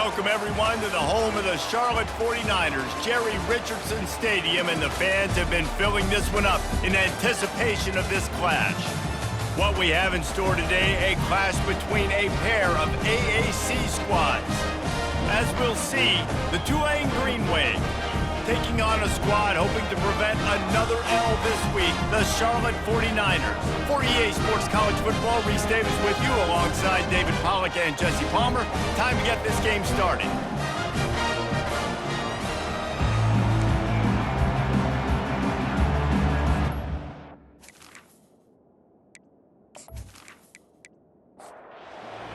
welcome everyone to the home of the Charlotte 49ers, Jerry Richardson Stadium, and the fans have been filling this one up in anticipation of this clash. What we have in store today, a clash between a pair of AAC squads. As we'll see, the Tulane Green Wave taking on a squad hoping to prevent another L this week, the Charlotte 49ers. For EA Sports College Football, Reese Davis with you alongside David Pollack and Jesse Palmer. Time to get this game started.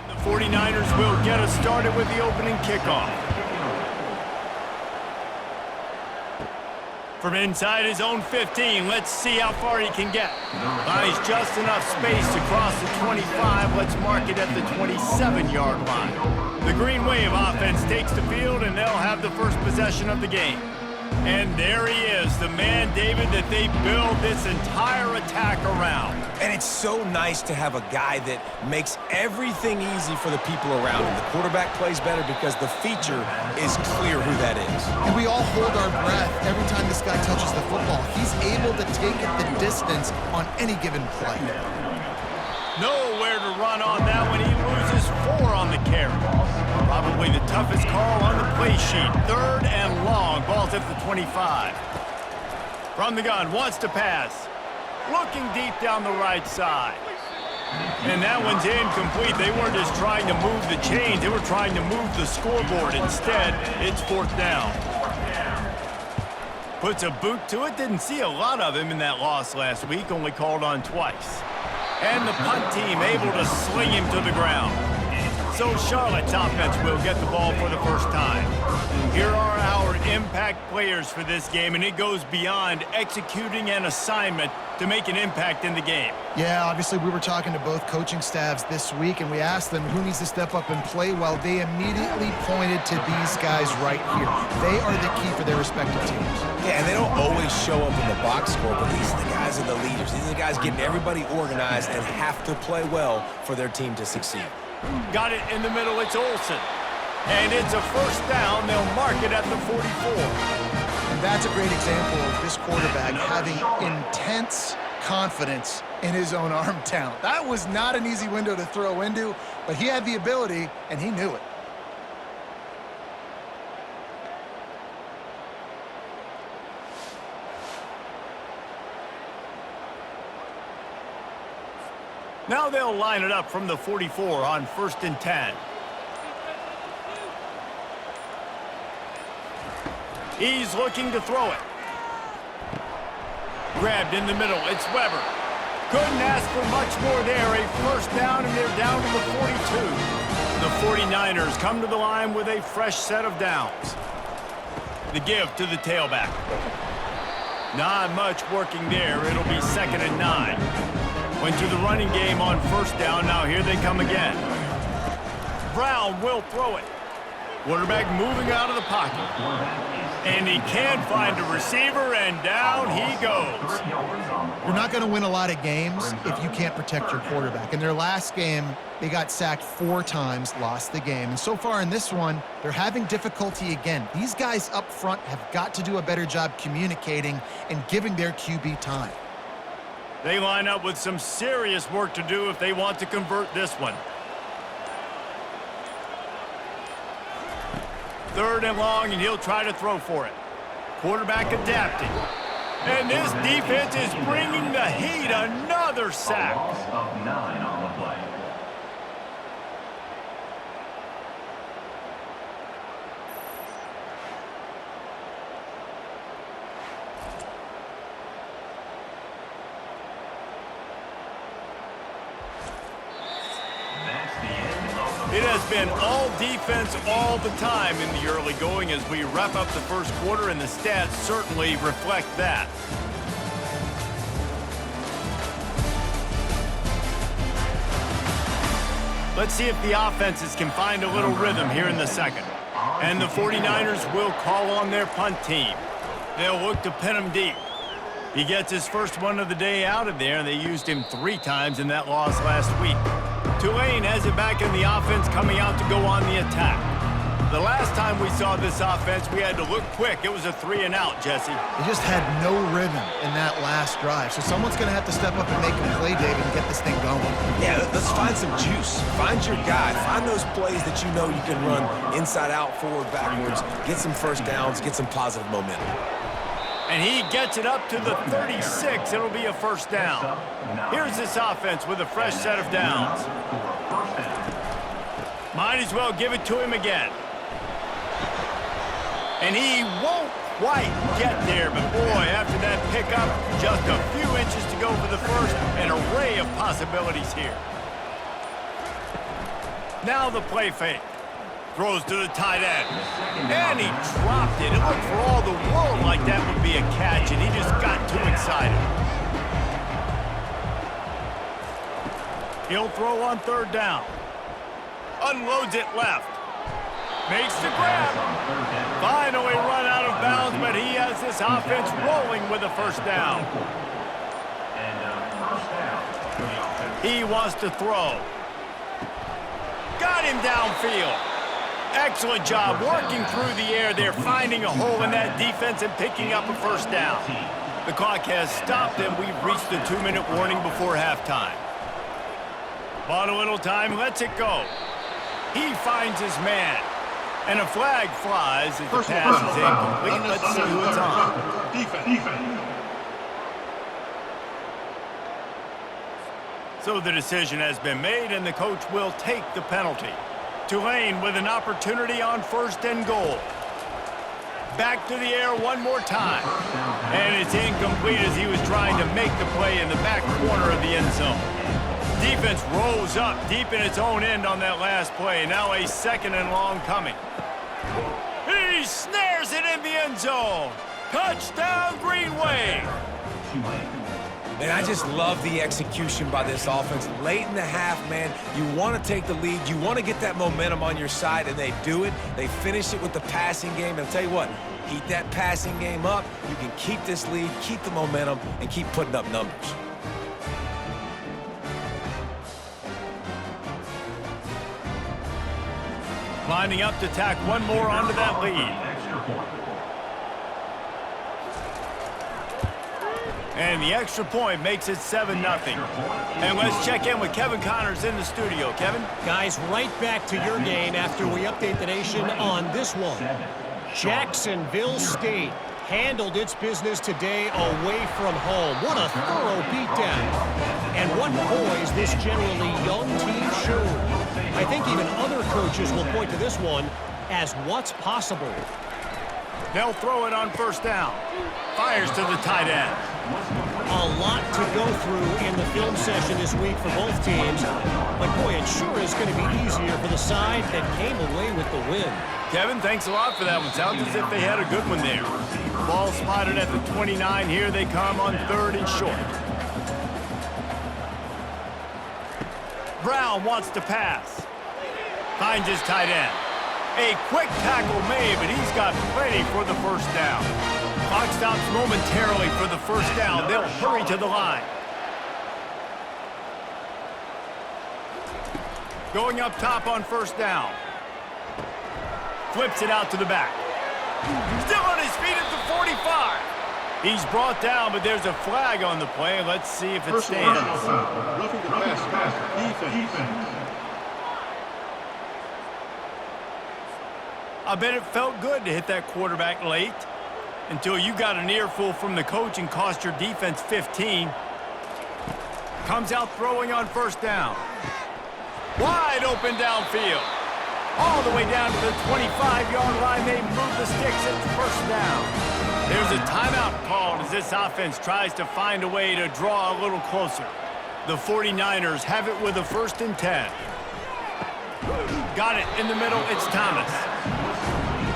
The 49ers will get us started with the opening kickoff. From inside his own 15, let's see how far he can get. Finds just enough space to cross the 25. Let's mark it at the 27-yard line. The Green Wave offense takes the field, and they'll have the first possession of the game. And there he is, the man, David, that they build this entire attack around. And it's so nice to have a guy that makes everything easy for the people around him. The quarterback plays better because the feature is clear who that is. And we all hold our breath every time this guy touches the football. He's able to take it the distance on any given play. Nowhere to run on that one. He loses 4 on the carry. Probably the toughest call on the play sheet. 3rd and long. Ball's at the 25. From the gun, wants to pass. Looking deep down the right side. And that one's incomplete. They weren't just trying to move the chains. They were trying to move the scoreboard. Instead, it's 4th down. Puts a boot to it. Didn't see a lot of him in that loss last week. Only called on twice. And the punt team able to sling him to the ground. So Charlotte's offense will get the ball for the first time. Here are our impact players for this game, and it goes beyond executing an assignment to make an impact in the game. Yeah, obviously we were talking to both coaching staffs this week, and we asked them who needs to step up and play well. They immediately pointed to these guys right here. They are the key for their respective teams. Yeah, and they don't always show up in the box score, but these are the guys are the leaders. These are the guys getting everybody organized and have to play well for their team to succeed. Got it in the middle, it's Olsen. And it's a first down, they'll mark it at the 44. And that's a great example of this quarterback having intense confidence in his own arm talent. That was not an easy window to throw into, but he had the ability, and he knew it. Now they'll line it up from the 44 on 1st and 10. He's looking to throw it. Grabbed in the middle, it's Weber. Couldn't ask for much more there. A first down, and they're down to the 42. The 49ers come to the line with a fresh set of downs. The give to the tailback. Not much working there. It'll be 2nd and 9. Went to the running game on 1st down. Now here they come again. Brown will throw it. Quarterback moving out of the pocket. And he can find a receiver, and down he goes. You're not going to win a lot of games if you can't protect your quarterback. In their last game, they got sacked 4 times, lost the game. And so far in this one, they're having difficulty again. These guys up front have got to do a better job communicating and giving their QB time. They line up with some serious work to do if they want to convert this one. 3rd and long, and he'll try to throw for it. Quarterback adapting. And this defense is bringing the heat. Another sack. Of 9 on the play. It has been all defense all the time in the early going as we wrap up the first quarter, and the stats certainly reflect that. Let's see if the offenses can find a little rhythm here in the second. And the 49ers will call on their punt team. They'll look to pin him deep. He gets his first one of the day out of there, and they used him 3 times in that loss last week. Tulane has it back in the offense, coming out to go on the attack. The last time we saw this offense, we had to look quick. It was a 3-and-out, Jesse. They just had no rhythm in that last drive. So someone's going to have to step up and make a play, David, and get this thing going. Yeah, let's find some juice. Find your guy. Find those plays that you know you can run inside out, forward, backwards. Get some first downs. Get some positive momentum. And he gets it up to the 36. It'll be a first down. Here's this offense with a fresh set of downs. Might as well give it to him again. And he won't quite get there, but boy, after that pickup, just a few inches to go for the first. An array of possibilities here. Now the play fake. Throws to the tight end. And he dropped it. It looked for all the world like that would be a catch, and he just got too excited. He'll throw on third down. Unloads it left. Makes the grab. Finally run out of bounds, but he has this offense rolling with a first down. He wants to throw. Got him downfield. Excellent job working through the air there, finding a hole in that defense and picking up a first down. The clock has stopped, and we've reached the 2-minute warning before halftime. Bought a little time, lets it go. He finds his man. And a flag flies as the pass is incomplete. Let's see who it's on. Defense. So the decision has been made, and the coach will take the penalty. Tulane with an opportunity on first and goal. Back to the air one more time. And it's incomplete as he was trying to make the play in the back corner of the end zone. Defense rolls up deep in its own end on that last play. Now a second and long coming. He snares it in the end zone. Touchdown, Green Wave. And I just love the execution by this offense. Late in the half, man, you want to take the lead. You want to get that momentum on your side, and they do it. They finish it with the passing game. And I'll tell you what, heat that passing game up. You can keep this lead, keep the momentum, and keep putting up numbers. Lining up to tack one more onto that lead. And the extra point makes it 7-0. And let's check in with Kevin Connors in the studio. Kevin? Guys, right back to your game after we update the nation on this one. Jacksonville State handled its business today away from home. What a thorough beatdown. And what poise this generally young team showed. I think even other coaches will point to this one as what's possible. They'll throw it on first down. Fires to the tight end. A lot to go through in the film session this week for both teams. But boy, it sure is going to be easier for the side that came away with the win. Kevin, thanks a lot for that one. Sounds as if they had a good one there. Ball spotted at the 29. Here they come on third and short. Brown wants to pass. Finds his tight end. A quick tackle made, but he's got plenty for the first down. Clock stops momentarily for the first down. They'll hurry to the line. Going up top on first down. Flips it out to the back. Still on his feet at the 45. He's brought down, but there's a flag on the play. Let's see if it stands. Roughing the pass. Defense. I bet it felt good to hit that quarterback late until you got an earful from the coach and cost your defense 15. Comes out throwing on first down. Wide open downfield. All the way down to the 25-yard line. They move the sticks at first down. There's a timeout called as this offense tries to find a way to draw a little closer. The 49ers have it with a 1st and 10. Got it in the middle. It's Thomas.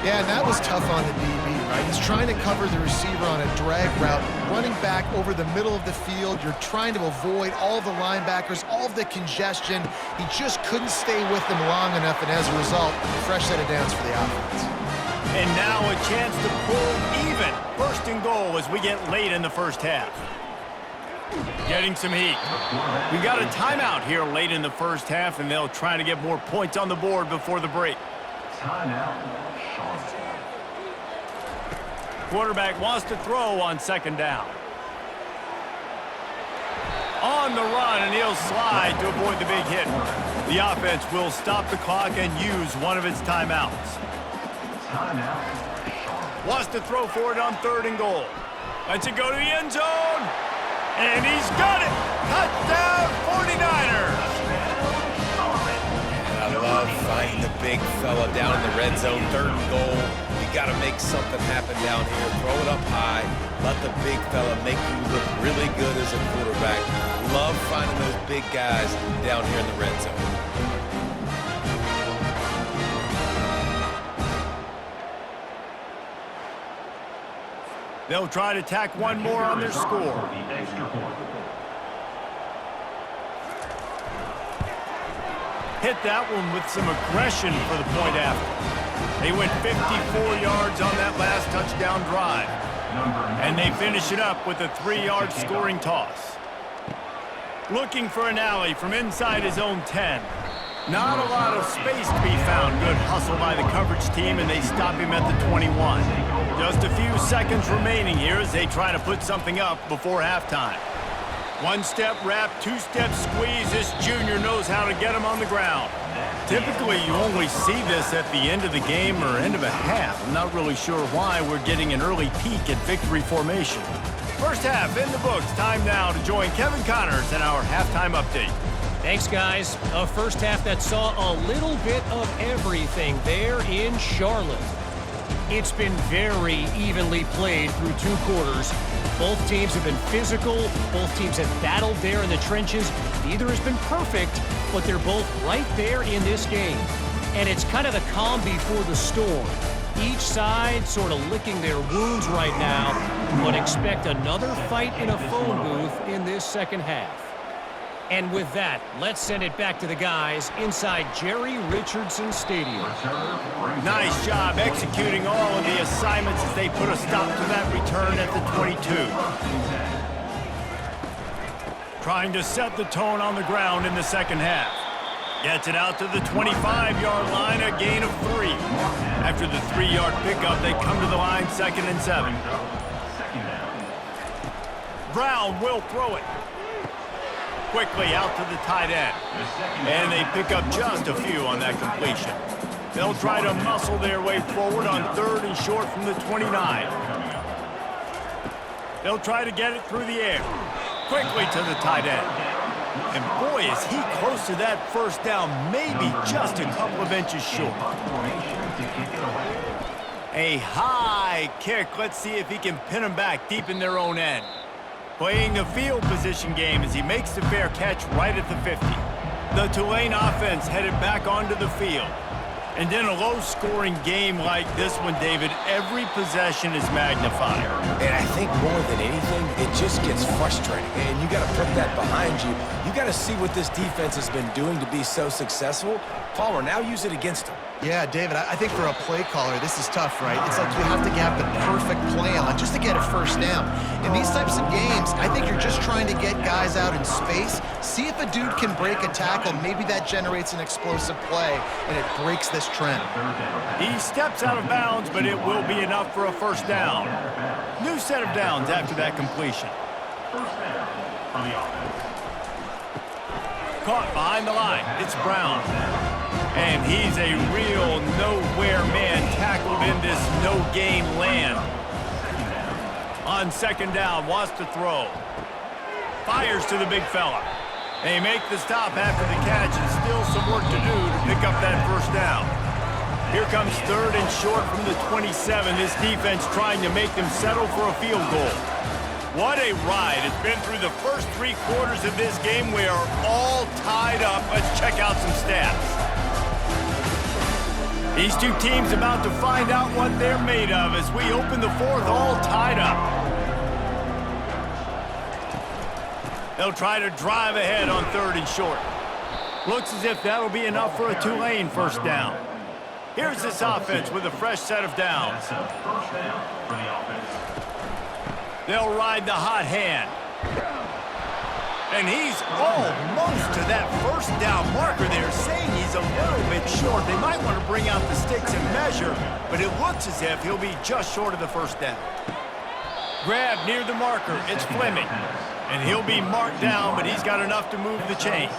Yeah, and that was tough on the DB, right? He's trying to cover the receiver on a drag route, running back over the middle of the field. You're trying to avoid all the linebackers, all of the congestion. He just couldn't stay with them long enough, and as a result, fresh set of downs for the offense. And now a chance to pull even. 1st and goal as we get late in the first half. Getting some heat. We got a timeout here late in the first half, and they'll try to get more points on the board before the break. Timeout, Charlotte. Quarterback wants to throw on second down. On the run, and he'll slide to avoid the big hit. The offense will stop the clock and use one of its timeouts. Timeout. Wants to throw for it on third and goal. Lets it go to the end zone. And he's got it. Touchdown, 49ers. I love finding the big fella down in the red zone, third and goal. You got to make something happen down here. Throw it up high. Let the big fella make you look really good as a quarterback. Love finding those big guys down here in the red zone. They'll try to tack one more on their score. Hit that one with some aggression for the point after. They went 54 yards on that last touchdown drive. And they finish it up with a 3-yard scoring toss. Looking for an alley from inside his own 10. Not a lot of space to be found. Good hustle by the coverage team, and they stop him at the 21. Just a few seconds remaining here as they try to put something up before halftime. One-step wrap, two-step squeeze. This junior knows how to get him on the ground. Typically, you only see this at the end of the game or end of a half. I'm not really sure why we're getting an early peek at victory formation. First half in the books. Time now to join Kevin Connors in our halftime update. Thanks, guys. A first half that saw a little bit of everything there in Charlotte. It's been very evenly played through 2 quarters. Both teams have been physical. Both teams have battled there in the trenches. Neither has been perfect, but they're both right there in this game. And it's kind of the calm before the storm. Each side sort of licking their wounds right now, but expect another fight in a phone booth in this second half. And with that, let's send it back to the guys inside Jerry Richardson Stadium. Nice job executing all of the assignments as they put a stop to that return at the 22. Trying to set the tone on the ground in the second half. Gets it out to the 25-yard line, a gain of 3. After the 3-yard pickup, they come to the line 2nd and 7. Brown will throw it. Quickly out to the tight end. And they pick up just a few on that completion. They'll try to muscle their way forward on 3rd and short from the 29. They'll try to get it through the air. Quickly to the tight end. And boy, is he close to that first down, maybe just a couple of inches short. A high kick. Let's see if he can pin them back deep in their own end. Playing the field position game as he makes the fair catch right at the 50. The Tulane offense headed back onto the field. And in a low-scoring game like this one, David, every possession is magnified. And I think more than anything, it just gets frustrating. And you got to put that behind you. You got to see what this defense has been doing to be so successful. Palmer, now use it against them. Yeah, David, I think for a play caller, this is tough, right? It's like you have to have the perfect play on just to get a first down. In these types of games, I think you're just trying to get guys out in space, see if a dude can break a tackle. Maybe that generates an explosive play, and it breaks this trend. He steps out of bounds, but it will be enough for a first down. New set of downs after that completion. First down for the offense. Caught behind the line. It's Brown. And he's a real nowhere man tackled in this no-gain land. On second down, wants to throw. Fires to the big fella. They make the stop after the catch, and still some work to do to pick up that first down. Here comes 3rd and short from the 27. This defense trying to make them settle for a field goal. What a ride. It's been through the first 3 quarters of this game. We are all tied up. Let's check out some stats. These two teams about to find out what they're made of as we open the 4th all tied up. They'll try to drive ahead on 3rd and short. Looks as if that'll be enough for a Tulane first down. Here's this offense with a fresh set of downs. That's a first down for the offense. They'll ride the hot hand. And he's almost to that first down marker there, saying he's a little bit short. They might want to bring out the sticks and measure, but it looks as if he'll be just short of the first down. Grab near the marker. It's Fleming. And he'll be marked down, but he's got enough to move the chains.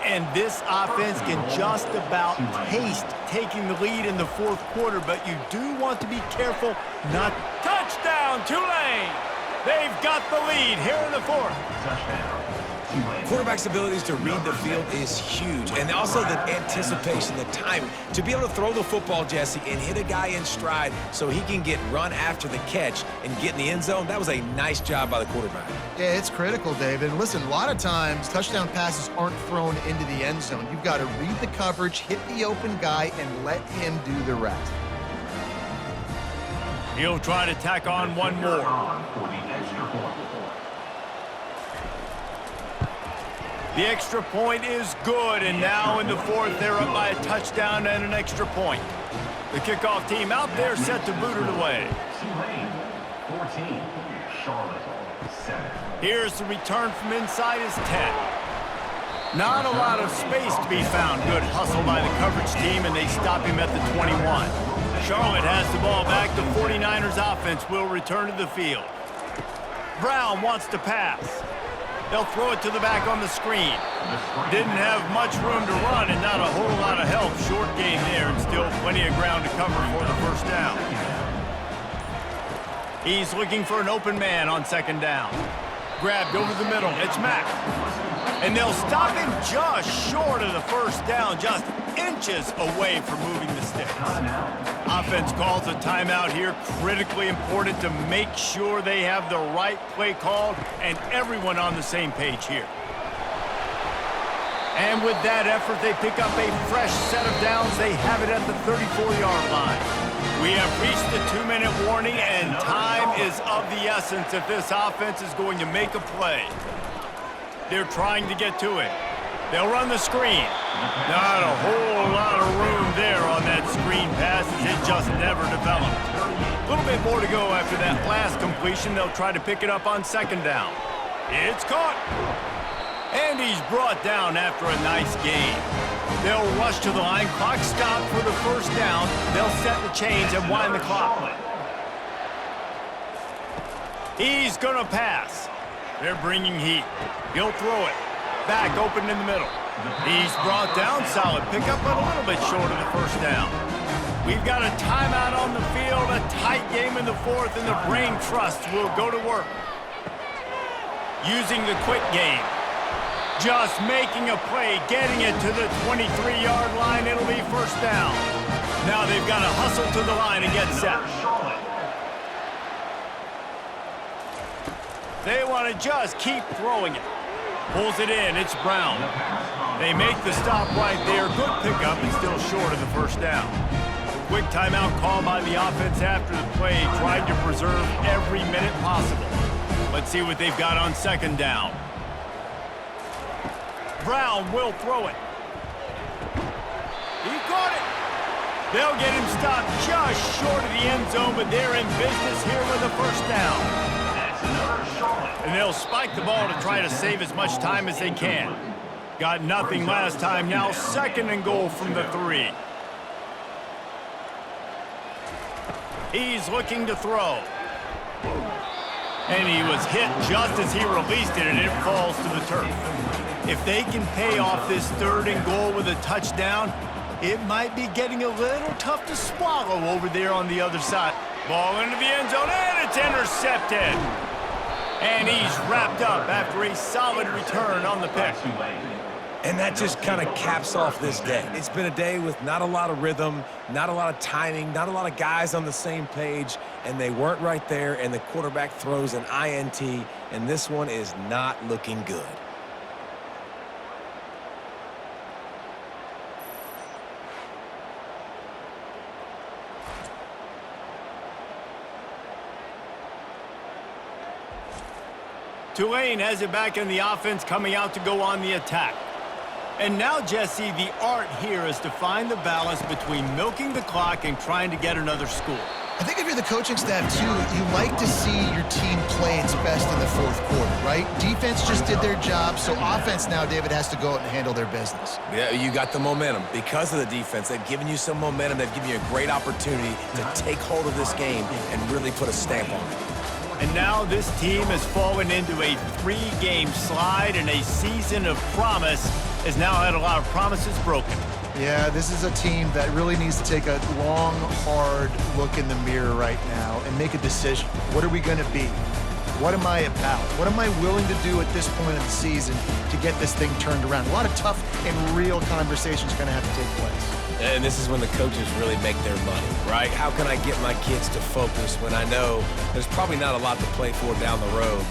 And this offense can just about taste taking the lead in the fourth quarter, but you do want to be careful not... Touchdown, Tulane! They've got the lead here in the fourth. Quarterback's abilities to read the field is huge, and also the anticipation, the timing. To be able to throw the football, Jesse, and hit a guy in stride so he can get run after the catch and get in the end zone, that was a nice job by the quarterback. Yeah, it's critical, David. And listen, a lot of times touchdown passes aren't thrown into the end zone. You've got to read the coverage, hit the open guy, and let him do the rest. He'll try to tack on one more. The extra point is good, and now in the fourth, they're up by a touchdown and an extra point. The kickoff team out there set to boot it away. Tulane 14, Charlotte 7. Here's the return from inside his 10. Not a lot of space to be found. Good hustle by the coverage team, and they stop him at the 21. Charlotte has the ball back. The 49ers offense will return to the field. Brown wants to pass. They'll throw it to the back on the screen. Didn't have much room to run and not a whole lot of help. Short game there and still plenty of ground to cover for the first down. He's looking for an open man on second down. Grabbed over the middle. It's Mack. And they'll stop him just short of the first down, just inches away from moving the sticks. Offense calls a timeout here. Critically important to make sure they have the right play called and everyone on the same page here. And with that effort, they pick up a fresh set of downs. They have it at the 34-yard line. We have reached the 2-minute warning, and time is of the essence if this offense is going to make a play. They're trying to get to it. They'll run the screen. Not a whole lot of room there on that screen pass as it just never developed. A little bit more to go after that last completion. They'll try to pick it up on second down. It's caught. And he's brought down after a nice gain. They'll rush to the line. Clock stopped for the first down. They'll set the chains and wind the clock. He's going to pass. They're bringing heat. He'll throw it. Back open in the middle. He's brought down. Solid pickup, but a little bit short of the first down. We've got a timeout on the field, a tight game in the fourth, and the brain trust will go to work. Using the quick game. Just making a play, getting it to the 23-yard line. It'll be first down. Now they've got to hustle to the line and get set. They want to just keep throwing it. Pulls it in. It's Brown. They make the stop right there. Good pickup and still short of the first down. Quick timeout call by the offense after the play, trying to preserve every minute possible. Let's see what they've got on second down. Brown will throw it. He caught it. They'll get him stopped just short of the end zone, but they're in business here with a first down. And they'll spike the ball to try to save as much time as they can. Got nothing last time. Now second and goal from the 3. He's looking to throw. And he was hit just as he released it, and it falls to the turf. If they can pay off this third and goal with a touchdown, it might be getting a little tough to swallow over there on the other side. Ball into the end zone, and it's intercepted. And he's wrapped up after a solid return on the pick. And that just kind of caps off this day. It's been a day with not a lot of rhythm, not a lot of timing, not a lot of guys on the same page, and they weren't right there, and the quarterback throws an INT, and this one is not looking good. Tulane has it back in the offense, coming out to go on the attack. And now, Jesse, the art here is to find the balance between milking the clock and trying to get another score. I think if you're the coaching staff, too, you like to see your team play its best in the fourth quarter, right? Defense just did their job, so offense now, David, has to go out and handle their business. Yeah, you got the momentum. Because of the defense, they've given you some momentum. They've given you a great opportunity to take hold of this game and really put a stamp on it. And now this team has fallen into a 3-game slide, and a season of promise has now had a lot of promises broken. Yeah, this is a team that really needs to take a long, hard look in the mirror right now and make a decision. What are we going to be? What am I about? What am I willing to do at this point of the season to get this thing turned around? A lot of tough and real conversations are going to have to take place. And this is when the coaches really make their money, right? How can I get my kids to focus when I know there's probably not a lot to play for down the road?